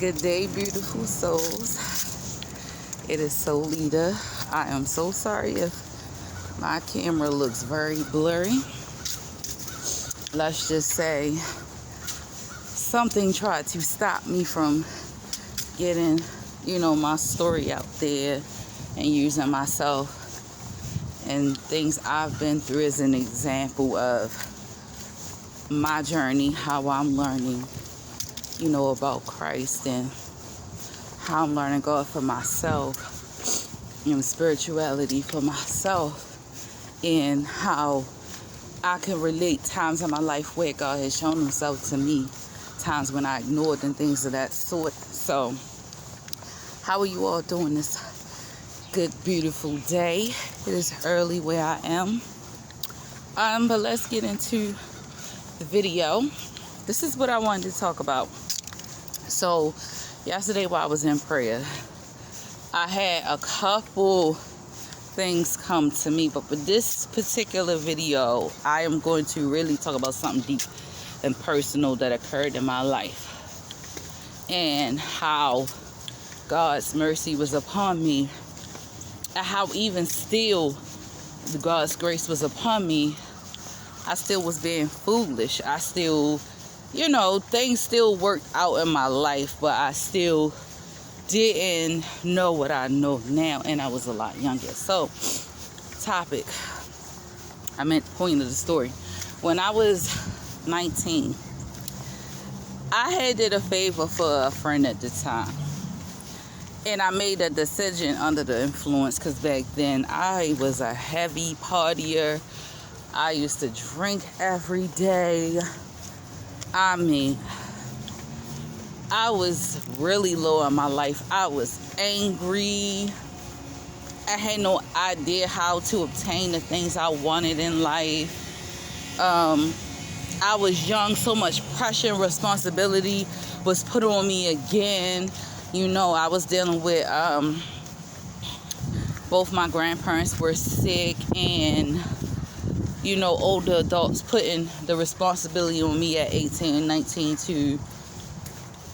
Good day, beautiful souls. It is Solita. I am so sorry if my camera looks very blurry. Let's just say something tried to stop me from getting, my story out there and using myself and things I've been through as an example of my journey, how I'm learning, about Christ and how I'm learning God for myself, spirituality for myself, and how I can relate times in my life where God has shown himself to me, times when I ignored and things of that sort. So, how are you all doing this good, beautiful day? It is early where I am. But let's get into the video. This is what I wanted to talk about. So, yesterday while I was in prayer, I had a couple things come to me, but with this particular video, I am going to really talk about something deep and personal that occurred in my life and how God's mercy was upon me, and how even still God's grace was upon me. I still was being foolish. I still, things still worked out in my life, but I still didn't know what I know now, and I was a lot younger. So, point of the story. When I was 19, I had did a favor for a friend at the time. And I made a decision under the influence, because back then I was a heavy partier. I used to drink every day. I was really low in my life. I was angry. I had no idea how to obtain the things I wanted in life. I was young, so much pressure and responsibility was put on me again. I was dealing with both my grandparents were sick, and older adults putting the responsibility on me at 18 and 19 to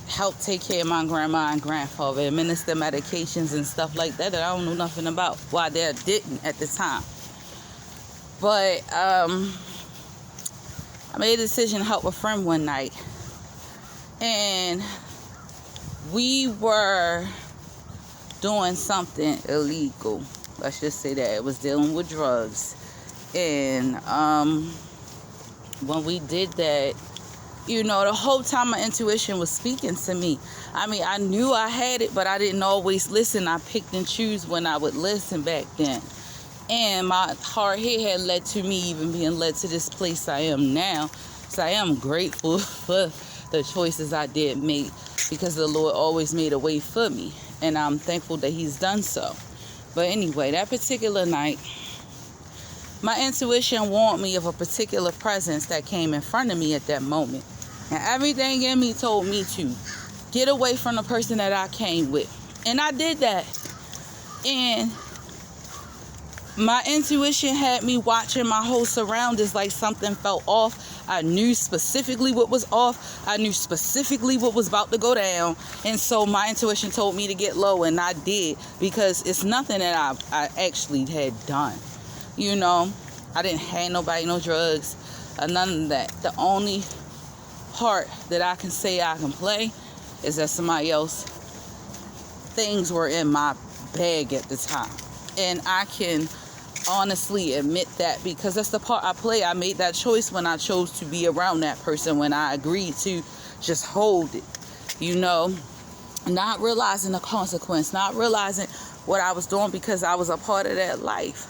help take care of my grandma and grandfather, administer medications and stuff like that I don't know nothing about. Why they didn't at the time. But I made a decision to help a friend one night, and we were doing something illegal. Let's just say that. It was dealing with drugs. And when we did that, the whole time my intuition was speaking to me. I knew I had it, but I didn't always listen. I picked and choose when I would listen back then. And my hard head had led to me even being led to this place I am now. So I am grateful for the choices I did make, because the Lord always made a way for me. And I'm thankful that he's done so. But anyway, that particular night, my intuition warned me of a particular presence that came in front of me at that moment. And everything in me told me to get away from the person that I came with. And I did that. And my intuition had me watching my whole surroundings like something felt off. I knew specifically what was off. I knew specifically what was about to go down. And so my intuition told me to get low, and I did, because it's nothing that I actually had done. I didn't have no drugs, or none of that. The only part that I can say I can play is that somebody else things were in my bag at the time. And I can honestly admit that, because that's the part I play. I made that choice when I chose to be around that person, when I agreed to just hold it, not realizing the consequence, not realizing what I was doing, because I was a part of that life.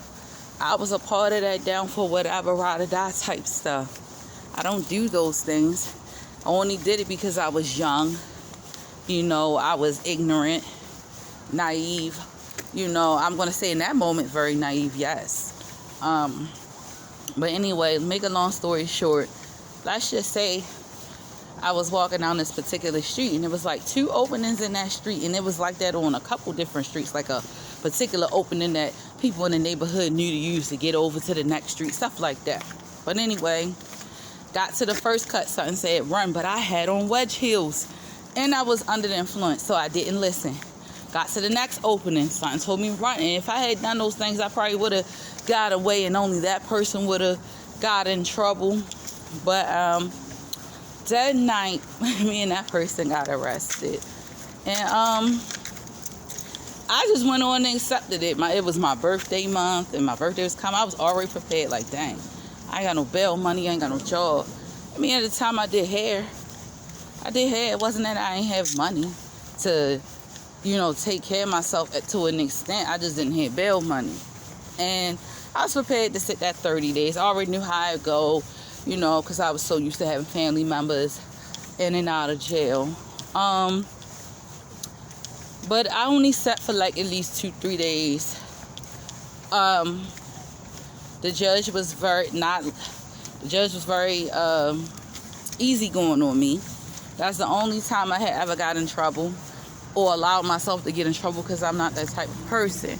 I was a part of that down for whatever, ride or die type stuff. I don't do those things. I only did it because I was young. I was ignorant, naive. I'm going to say in that moment, very naive, yes. But anyway, make a long story short, let's just say I was walking down this particular street, and it was like 2 openings in that street, and it was like that on a couple different streets, like a particular opening that people in the neighborhood knew to use to get over to the next street, stuff like that. But anyway, got to the first cut, something said run, but I had on wedge heels. And I was under the influence, so I didn't listen. Got to the next opening, something told me run. And if I had done those things, I probably would have got away, and only that person would have got in trouble. But that night, me and that person got arrested. And I just went on and accepted it. It was my birthday month, and my birthday was coming. I was already prepared, like, dang, I ain't got no bail money, I ain't got no job. I mean, at the time I did hair. It wasn't that I ain't have money to, take care of myself to an extent. I just didn't have bail money. And I was prepared to sit that 30 days. I already knew how I'd go, because I was so used to having family members in and out of jail. But I only sat for like at least 2-3 days. The judge was very easygoing on me. That's the only time I had ever got in trouble or allowed myself to get in trouble, because I'm not that type of person.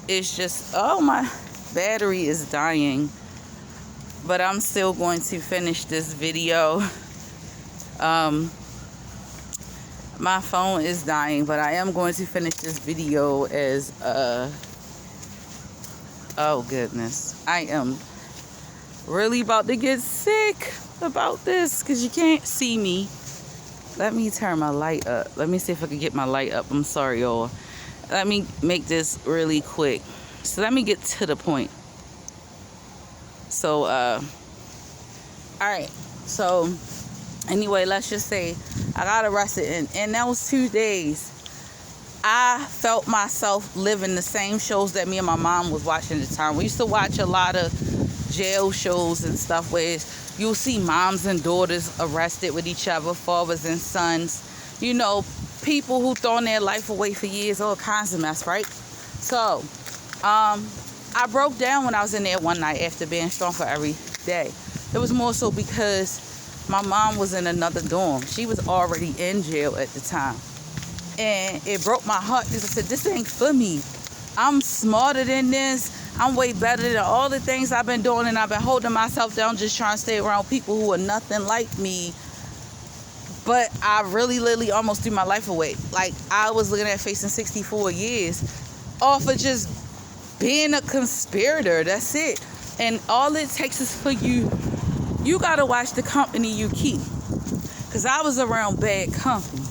It's just, my battery is dying. But I'm still going to finish this video. My phone is dying, but I am going to finish this video as oh goodness, I am really about to get sick about this, because you can't see me. Let me turn my light up. Let me see if I can get my light up. I'm sorry, y'all. Let me make this really quick. So let me get to the point. So all right, so anyway, let's just say I got arrested, and that was 2 days. I felt myself living the same shows that me and my mom was watching at the time. We used to watch a lot of jail shows and stuff where you'll see moms and daughters arrested with each other, fathers and sons, people who thrown their life away for years, all kinds of mess, right? So I broke down when I was in there one night after being strong for every day. It was more so because my mom was in another dorm. She was already in jail at the time. And it broke my heart, because I said, this ain't for me. I'm smarter than this. I'm way better than all the things I've been doing, and I've been holding myself down just trying to stay around people who are nothing like me. But I really literally almost threw my life away. Like, I was looking at facing 64 years off of just being a conspirator. That's it. And all it takes is for you got to watch the company you keep. Because I was around bad company.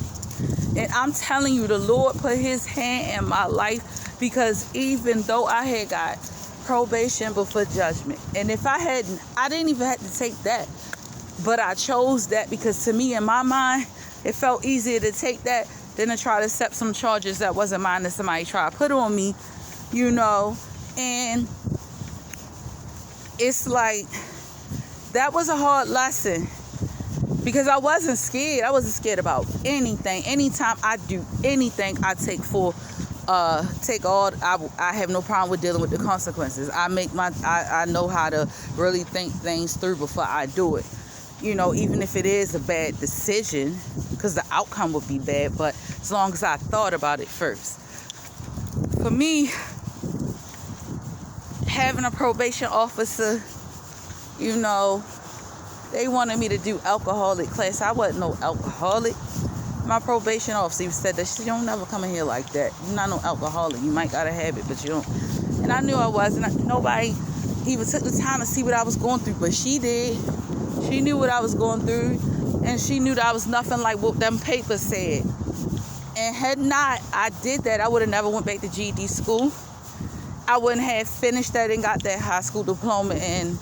And I'm telling you, the Lord put his hand in my life, because even though I had got probation before judgment, and if I didn't even have to take that, but I chose that because to me, in my mind, it felt easier to take that than to try to accept some charges that wasn't mine that somebody tried to put on me, and it's like, that was a hard lesson. Because I wasn't scared. I wasn't scared about anything. Anytime I do anything, I I have no problem with dealing with the consequences. I know how to really think things through before I do it. Even if it is a bad decision, because the outcome would be bad, but as long as I thought about it first. For me, having a probation officer, they wanted me to do alcoholic class. I wasn't no alcoholic. My probation officer said that you don't never come in here like that. You're not no alcoholic. You might got a habit, but you don't. And I knew I wasn't. Nobody even took the time to see what I was going through, but she did. She knew what I was going through, and she knew that I was nothing like what them papers said. And had not I did that, I would have never went back to GED school. I wouldn't have finished that and got that high school diploma, and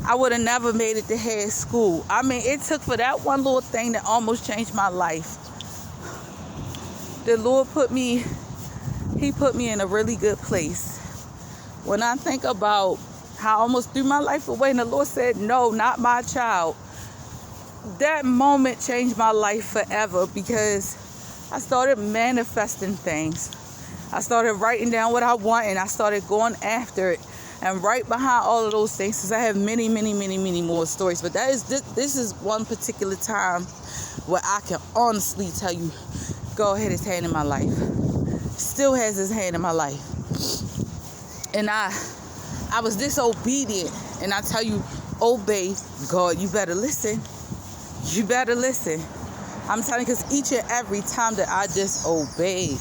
I would have never made it to head school. I mean, it took for that one little thing that almost changed my life. The Lord put me in a really good place. When I think about how I almost threw my life away and the Lord said, no, not my child, that moment changed my life forever, because I started manifesting things. I started writing down what I want, and I started going after it. And right behind all of those things, because I have many, many, many, many more stories, but this is one particular time where I can honestly tell you, God had his hand in my life. Still has his hand in my life. And I was disobedient. And I tell you, obey God. You better listen. You better listen. I'm telling you, because each and every time that I disobeyed,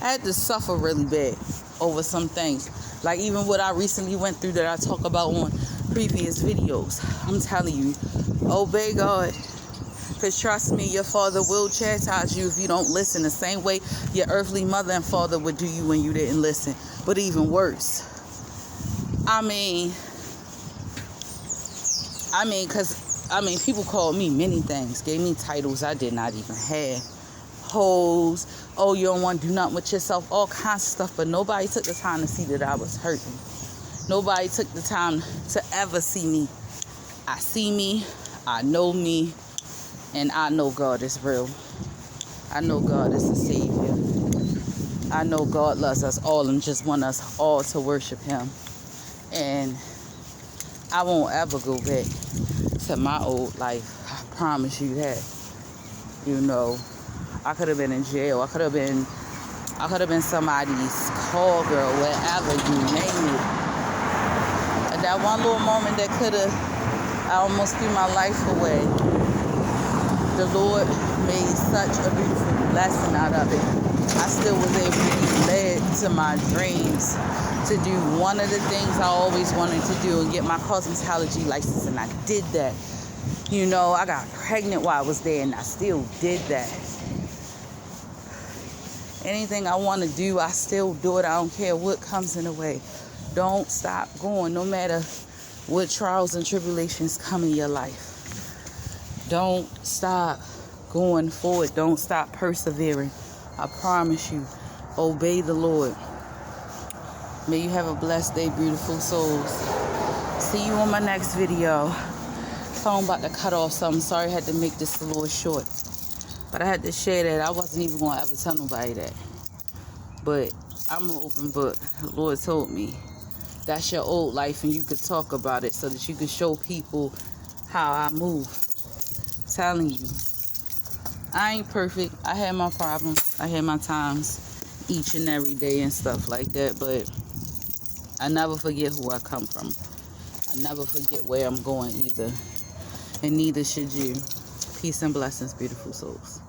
I had to suffer really bad over some things. Like even what I recently went through that I talk about on previous videos. I'm telling you, obey God. Because trust me, your father will chastise you if you don't listen, the same way your earthly mother and father would do you when you didn't listen. But even worse. I mean, because people called me many things, gave me titles I did not even have. Hoes, oh, you don't want to do nothing with yourself, all kinds of stuff. But nobody took the time to see that I was hurting. Nobody took the time to ever see me. I see me, I know me, and I know God is real. I know God is the Savior. I know God loves us all and just wants us all to worship Him. And I won't ever go back to my old life. I promise you that. You know, I could have been in jail. I could have been somebody's call girl, wherever, you name it. And that one little moment that I almost threw my life away. The Lord made such a beautiful lesson out of it. I still was able to be led to my dreams to do one of the things I always wanted to do and get my cosmetology license, and I did that. You know, I got pregnant while I was there, and I still did that. Anything I want to do, I still do it. I don't care what comes in the way. Don't stop going, no matter what trials and tribulations come in your life. Don't stop going forward. Don't stop persevering. I promise you, obey the Lord. May you have a blessed day, beautiful souls. See you on my next video. Phone about to cut off, so I'm sorry I had to make this a little short. But I had to share that. I wasn't even going to ever tell nobody that. But I'm an open book. The Lord told me that's your old life, and you could talk about it so that you could show people how I move. I'm telling you, I ain't perfect. I had my problems. I had my times each and every day and stuff like that. But I never forget who I come from. I never forget where I'm going either. And neither should you. Peace and blessings, beautiful souls.